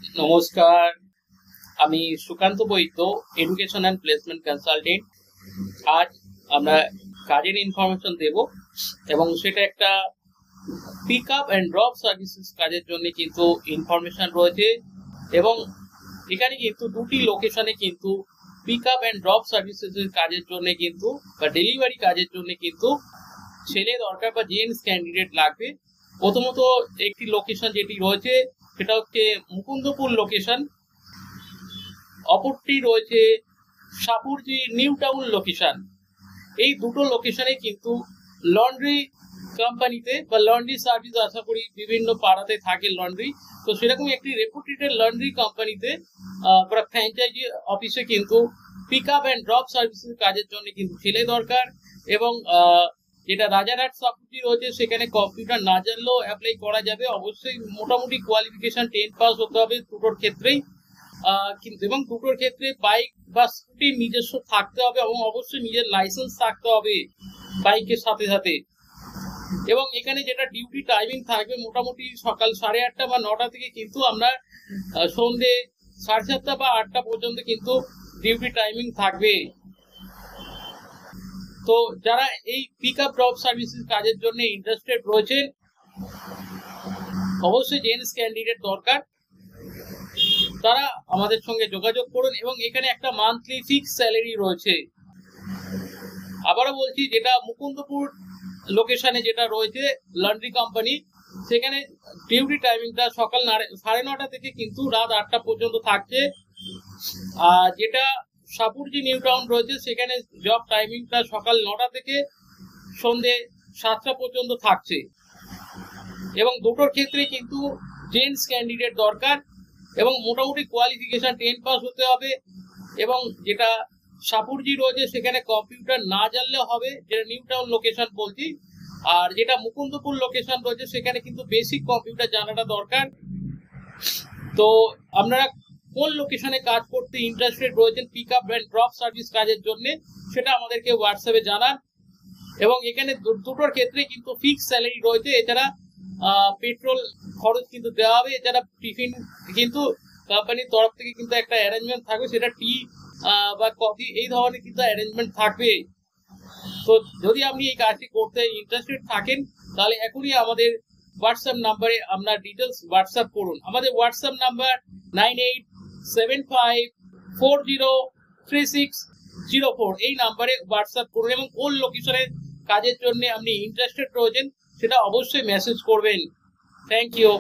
নমস্কার, আমি Sukanta Baidya, education and placement consultant. আজ আমরা কাজের ইনফরমেশন দেব এবং সেটা একটা pick up and drop services কাজের জন্য কিন্তু ইনফরমেশন রয়েছে এবং এখানে কিন্তু দুটি লোকেশনে কিন্তু pick up and drop services কাজের জন্য কিন্তু বা ডেলিভারি কাজের জন্য কিন্তু ছেলে দরকার বা জেন্টস ক্যান্ডিডেট লাগবে। প্রথমত একটি লোকেশন যেটি রয়েছে সেটা হচ্ছে মুকুন্দপুর লোকেশন, অপরটি রয়েছে সাপুরজি নিউ টাউন লোকেশন। এই দুটো লোকেশনে কিন্তু লন্ড্রি কোম্পানিতে বা লন্ড্রি সার্ভিস আশা করি বিভিন্ন পাড়াতে থাকে লন্ড্রি, তো সেরকম একটি রেপুটেড লন্ড্রি কোম্পানিতে বা ফ্র্যাঞ্চাইজি অফিসে কিন্তু পিক আপ অ্যান্ড ড্রপ সার্ভিসের কাজের জন্য কিন্তু ছেলে দরকার। এবং যেটা রাজারহাট সাপুরজি রয়েছে সেখানে কম্পিউটার না জানলেও অ্যাপ্লাই করা যাবে। অবশ্যই মোটামুটি কোয়ালিফিকেশন 10 পাস হতে হবে দুটোর ক্ষেত্রেই, কিন্তু এবং দুটোর ক্ষেত্রে বাইক বা স্কুটি নিজস্ব থাকতে হবে এবং অবশ্যই নিজের লাইসেন্স থাকতে হবে বাইকের সাথে সাথে। এবং এখানে যেটা ডিউটি টাইমিং থাকবে মোটামুটি সকাল 8:30 বা 9টা থেকে কিন্তু আমরা সন্ধে 7:30 বা 8টা পর্যন্ত কিন্তু ডিউটি টাইমিং থাকবে। তো যারা এই পিক আপ ড্রপ সার্ভিসেস কাজের জন্য ইন্টারেস্টেড রয়েছেন অবশ্যই জেন্টস ক্যান্ডিডেট দরকার, তারা আমাদের সঙ্গে যোগাযোগ করুন। এবং এখানে একটা মান্থলি ফিক্স স্যালারি রয়েছে। আবারও বলছি, যেটা মুকুন্দপুর লোকেশনে যেটা রয়েছে লন্ড্রি কোম্পানি, সেখানে ডিউটি টাইমিংটা সকাল 9:30 থেকে কিন্তু রাত 8টা পর্যন্ত থাকছে। আর যেটা সাপুরজি নিউ টাউন রয়েছে সেখানে জব টাইমিংটা সকাল 9টা থেকে সন্ধে 7টা পর্যন্ত থাকছে। এবং দুটোর ক্ষেত্রে কিন্তু জেন্টস ক্যান্ডিডেট দরকার এবং মোটামুটি কোয়ালিফিকেশন 10 পাস হতে হবে। এবং যেটা সাপুরজি রয়েছে সেখানে কম্পিউটার না জানলেও হবে, যেটা নিউ টাউন লোকেশন বলছি। আর যেটা মুকুন্দপুর লোকেশন রয়েছে সেখানে কিন্তু বেসিক কম্পিউটার জানাটা দরকার। তো আপনারা কোন লোকেশনে কাজ করতে ইন্টারেস্টেড রয়েছেন pick up and drop service কাজের জন্য সেটা আমাদেরকে হোয়াটসঅ্যাপে জানান। এবং এখানে দুটোর ক্ষেত্রে কিন্তু ফিক্স স্যালারি রয়েছে। এছাড়া পেট্রোল খরচ কিন্তু দেওয়া হবে। এছাড়া টিফিন কিন্তু কোম্পানির তরফ থেকে কিন্তু একটা অ্যারেঞ্জমেন্ট থাকবে, সেটা টি বা কফি এই ধরনের কিন্তু অ্যারেঞ্জমেন্ট থাকবে। তো যদি আপনি এই কাজটি করতে ইন্টারেস্টেড থাকেন তাহলে এখনই আমাদের হোয়াটসঅ্যাপ নাম্বারে আপনার ডিটেলস হোয়াটসঅ্যাপ করুন। আমাদের হোয়াটসঅ্যাপ নাম্বার 9875403604। এই নাম্বারে হোয়াটসঅ্যাপ করুন এবং কোন লোকেশনের কাজের জন্য আপনি ইন্টারেস্টেড রয়েছেন সেটা অবশ্যই মেসেজ করবেন। Thank you.